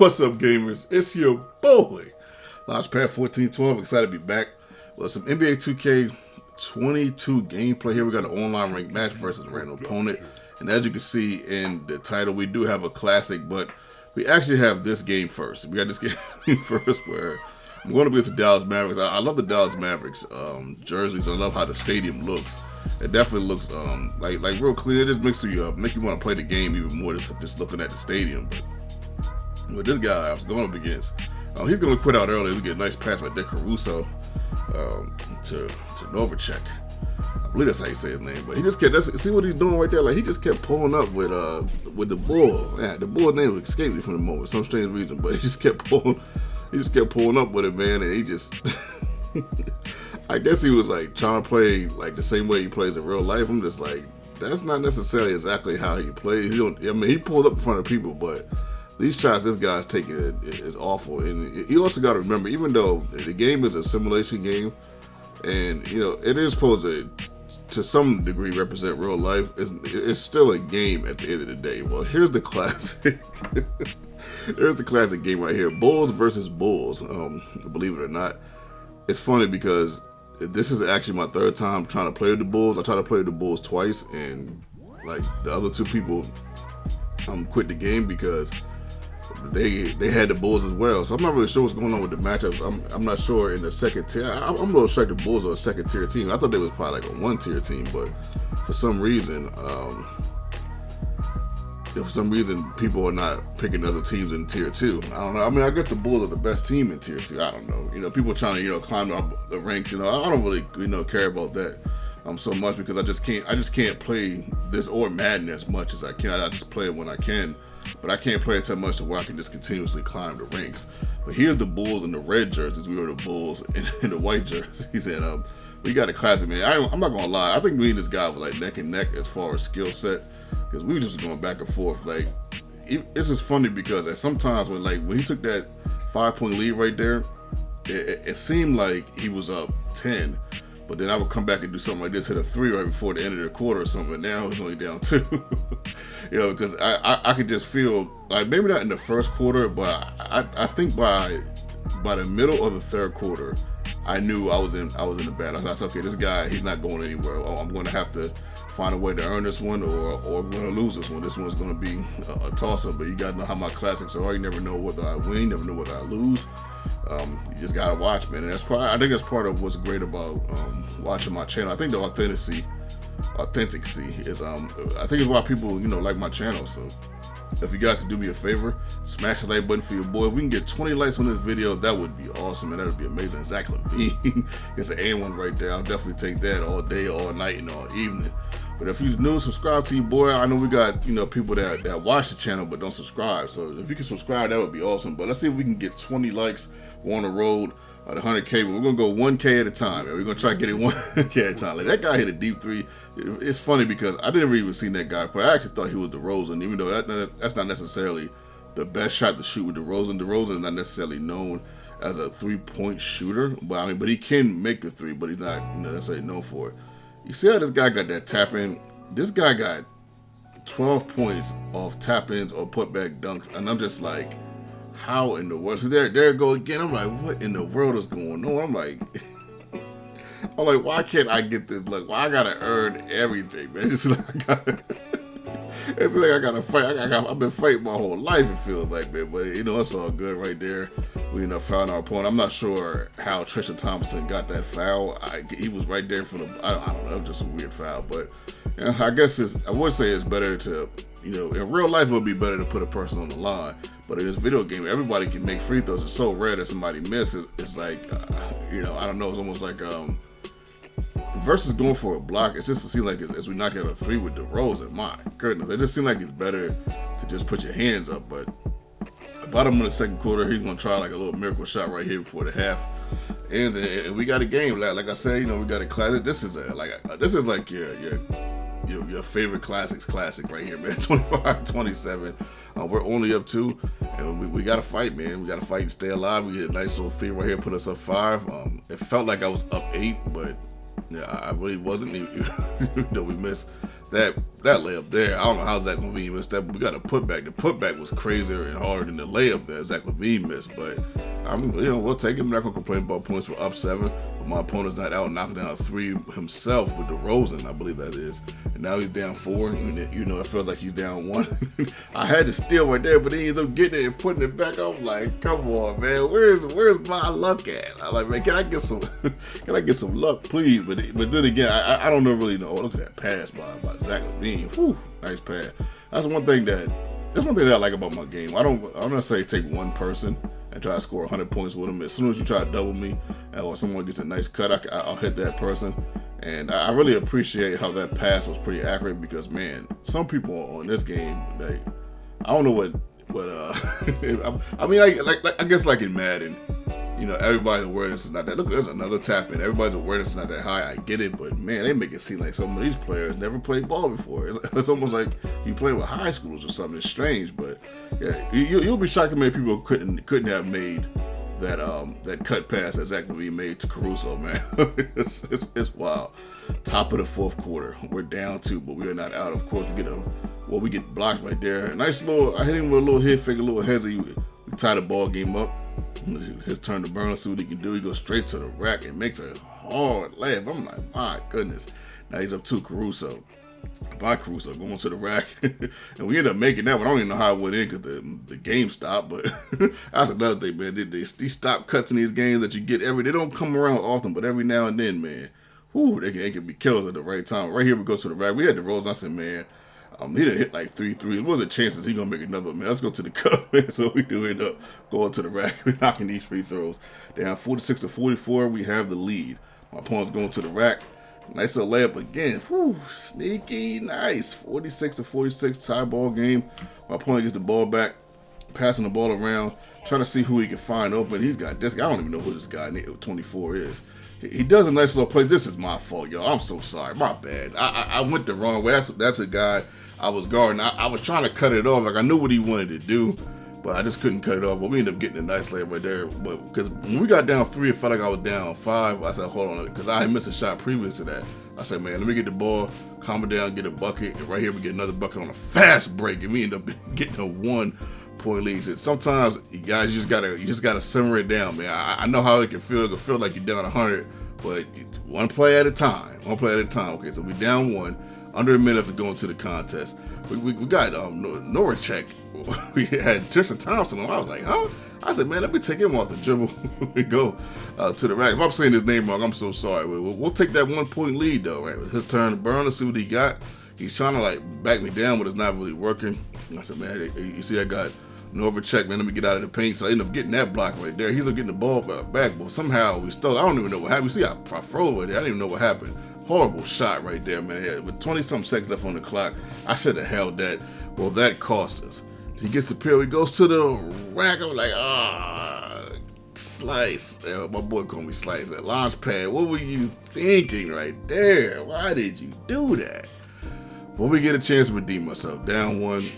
What's up, gamers? It's your boy, Launchpad 1412. Excited to be back with some NBA 2K22 gameplay. Here we got an online ranked match versus a random opponent. And as you can see in the title, we do have a classic, but we actually have this game first. We got this game first where I'm going to be with the Dallas Mavericks. I love the Dallas Mavericks jerseys. I love how the stadium looks. It definitely looks like real clean. It just makes you make you want to play the game even more just looking at the stadium. But this guy I was going up against, he's going to quit out early. We get a nice pass by Dick Caruso to Novacek. I believe that's how you say his name. But he just kept, see what he's doing right there? Like, he just kept pulling up with the Bull. Yeah, the Bull's name escaped me from the moment for some strange reason, but he just kept pulling up with it, man. And he just, I guess he was like trying to play like the same way he plays in real life. I'm just like, that's not necessarily exactly how he plays. He pulls up in front of people, but these shots this guy's taking is awful. And you also got to remember, even though the game is a simulation game, and it is supposed to some degree represent real life, it's still a game at the end of the day. Well, here's the classic. Here's the classic game right here. Bulls versus Bulls. Believe it or not, it's funny because this is actually my third time trying to play with the Bulls. I tried to play with the Bulls twice, and like the other two people quit the game because they had the Bulls as well. So I'm not really sure what's going on with the matchups. I'm not sure in the second tier. I'm a little sure the Bulls are a second tier team. I thought they was probably like a 1-tier team, but for some reason, people are not picking other teams in tier 2. I don't know. I mean, I guess the Bulls are the best team in tier 2. I don't know. People trying to climb up the ranks. I don't really care about that so much because I just can't play this or Madden as much as I can. I just play it when I can. But I can't play it that much to where I can just continuously climb the ranks. But here's the Bulls in the red jerseys. We were the Bulls in the white jerseys. And we got a classic, man. I'm not going to lie. I think me and this guy were like neck and neck as far as skill set. Because we were just going back and forth. Like, it's just funny because sometimes when he took that 5-point lead right there, it seemed like he was up 10. But then I would come back and do something like this, hit a 3 right before the end of the quarter or something. But now he's only down 2. Because I could just feel like maybe not in the first quarter, but I think by the middle of the third quarter, I knew I was in the battle. I said, okay, this guy, he's not going anywhere. I'm going to have to find a way to earn this one, or we're going to lose this one. This one's going to be a toss-up. But you guys know how my classics are. You never know whether I win, never know whether I lose. You just gotta watch, man. And I think that's part of what's great about watching my channel. I think the authenticity is I think it's why people like my channel. So if you guys could do me a favor, smash the like button for your boy. If we can get 20 likes on this video, that would be awesome, and that would be amazing. Zach Levine, it's an A1 right there. I'll definitely take that all day, all night, and all evening. But if you're new, subscribe to your boy. I know we got people that watch the channel but don't subscribe. So if you can subscribe, that would be awesome. But let's see if we can get 20 likes. We're on the road at 100K, but we're gonna go 1K at a time. And we're gonna try to get it 1K at a time. Like, that guy hit a deep 3. It's funny because I didn't even see that guy play. I actually thought he was DeRozan, even though that's not necessarily the best shot to shoot with DeRozan. DeRozan is not necessarily known as a 3-point shooter, but he can make a 3, but he's not necessarily known for it. You see how this guy got that tap in? This guy got 12 points off tap ins or putback dunks, and I'm just like, how in the world? So there it go again. I'm like, what in the world is going on? I'm like, why can't I get this look? Why I gotta earn everything, man? It's like I gotta fight. I've been fighting my whole life, it feels like, man. But it's all good right there. We found our opponent. I'm not sure how Tristan Thompson got that foul. He was right there for I don't know, just a weird foul. But I guess I would say it's better to, in real life it would be better to put a person on the line. But in this video game, everybody can make free throws. It's so rare that somebody misses. It's like, I don't know. It's almost like versus going for a block. It just seems like as we knock out a 3 with DeRozan, my goodness, it just seems like it's better to just put your hands up. But bottom of the second quarter, he's gonna try like a little miracle shot right here before the half ends, and we got a game. Like I said, we got a classic. This is like your favorite classic right here, man. 25-27. We're only up 2, and we got to fight, man. We got to fight and stay alive. We hit a nice little 3 right here, put us up 5. It felt like I was up 8, but yeah, I really wasn't. We missed that layup there, I don't know how Zach LaVine missed that, but we got a putback. The putback was crazier and harder than the layup that Zach LaVine missed, but we'll take it. I'm not gonna complain about points. We're up 7, but my opponent's not out knocking down a 3 himself with DeRozan, I believe that is, and now he's down 4. It feels like he's down 1. I had to steal right there, but he ends up getting it and putting it back. I'm like, come on, man, where's my luck at? I'm like, man, can I get some luck, please? But then again, I don't really know. Oh, look at that pass by Zach LaVine. Whew, nice pass. That's one thing that I like about my game. I don't necessarily take one person and try to score 100 points with them. As soon as you try to double me, or someone gets a nice cut, I'll hit that person. And I really appreciate how that pass was pretty accurate, because, man, some people on this game, I don't know what I mean, I guess like in Madden, everybody's awareness is not that. Look, there's another tap in. Everybody's awareness is not that high. I get it, but man, they make it seem like some of these players never played ball before. It's almost like you play with high schoolers or something. It's strange, but yeah, you'll be shocked how many people couldn't have made that cut pass that Zach LaVine made to Caruso, man. It's wild. Top of the 4th quarter, we're down 2, but we are not out. Of course, we get blocked right there. A nice I hit him with a little head fake, a little hezzy. We tie the ball game up. His turn to burn. Let's see what he can do. He goes straight to the rack and makes a hard layup. I'm like, my goodness. Now he's up 2 Caruso. By Caruso going to the rack, and we end up making that one. I don't even know how it went in because the game stopped, but that's another thing, man. These stop cuts in these games that you get they don't come around often, but every now and then, man, they can be killers at the right time. Right here we go to the rack. We had the rolls. I said, man, he didn't hit like 3 threes. There wasn't chances he gonna make another one, man. Let's go to the cup, man. So we do end up going to the rack. We're knocking these free throws down 46-44. We have the lead. My opponent's going to the rack. Nice little layup again. Whew, sneaky, nice. 46-46 tie ball game. My opponent gets the ball back, passing the ball around, trying to see who he can find open. He's got this guy. I don't even know who this guy 24 is. He does a nice little play. This is my fault, y'all. I'm so sorry. My bad. I went the wrong way. That's a guy I was guarding. I was trying to cut it off. Like, I knew what he wanted to do, but I just couldn't cut it off. But we ended up getting a nice layup right there. But because when we got down 3, it felt like I was down 5. I said, hold on, because I had missed a shot previous to that. I said, man, let me get the ball, calm it down, get a bucket. And right here, we get another bucket on a fast break, and we end up getting a 1-point lead. So sometimes, you guys, you just gotta simmer it down, man. I know how it can feel. It can feel like you're down 100, but one play at a time. Okay, so we down 1. Under a minute to go into the contest. We got Noracek. We had Tristan Thompson on. I was like, huh? I said, man, let me take him off the dribble. We go to the rack. If I'm saying his name wrong, I'm so sorry. We'll take that 1-point lead, though, right? His turn to burn. Let's see what he got. He's trying to, back me down, but it's not really working. I said, man, you see I got Noracek, man, let me get out of the paint. So I ended up getting that block right there. He's up getting the ball back, but somehow we stole. I don't even know what happened. You see, I froze right there. I didn't even know what happened. Horrible shot right there, man. With 20-something seconds left on the clock, I should have held that. Well, that cost us. He gets the pill. He goes to the rack. I'm like, Slice. Yeah, my boy called me Slice. That launch pad. What were you thinking right there? Why did you do that? Well, we get a chance to redeem ourselves. Down 1.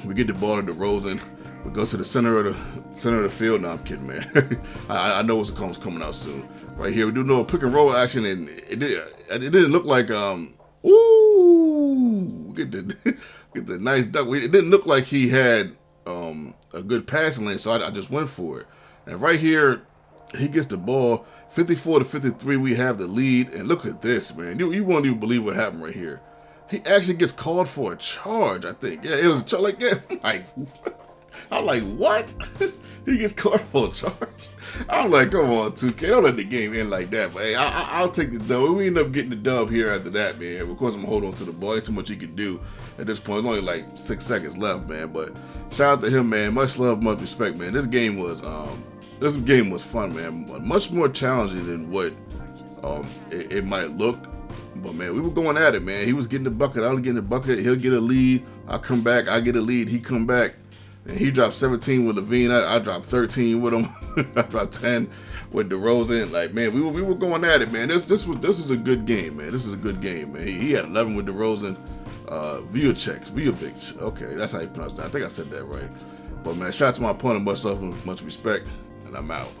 We get the ball to DeRozan. We go to the center of the field. No, I'm kidding, man. I know what's coming out soon. Right here, we do no pick and roll action, and it didn't look like get the nice duck. It didn't look like he had a good passing lane, so I just went for it. And right here, he gets the ball. 54-53, we have the lead. And look at this, man. You won't even believe what happened right here. He actually gets called for a charge, I think. Yeah, it was a charge. Like, yeah, I'm like, what? He gets caught for a charge. I'm like, come on, 2K. Don't let the game end like that. But hey, I'll take the dub. We end up getting the dub here after that, man. Of course, I'm holding on to the ball. Ain't too much he can do at this point. There's only like 6 seconds left, man. But shout out to him, man. Much love, much respect, man. This game was fun, man. Much more challenging than what it might look. But, man, we were going at it, man. He was getting the bucket. I was getting the bucket. He'll get a lead. I come back. I get a lead. He come back. And he dropped 17 with LaVine. I dropped 13 with him. I dropped 10 with DeRozan. Like, man, we were going at it, man. This was a good game, man. This is a good game, man. He had 11 with DeRozan. Vujovic. Okay, that's how you pronounce that. I think I said that right. But, man, shout out to my opponent. Much love and much respect. And I'm out.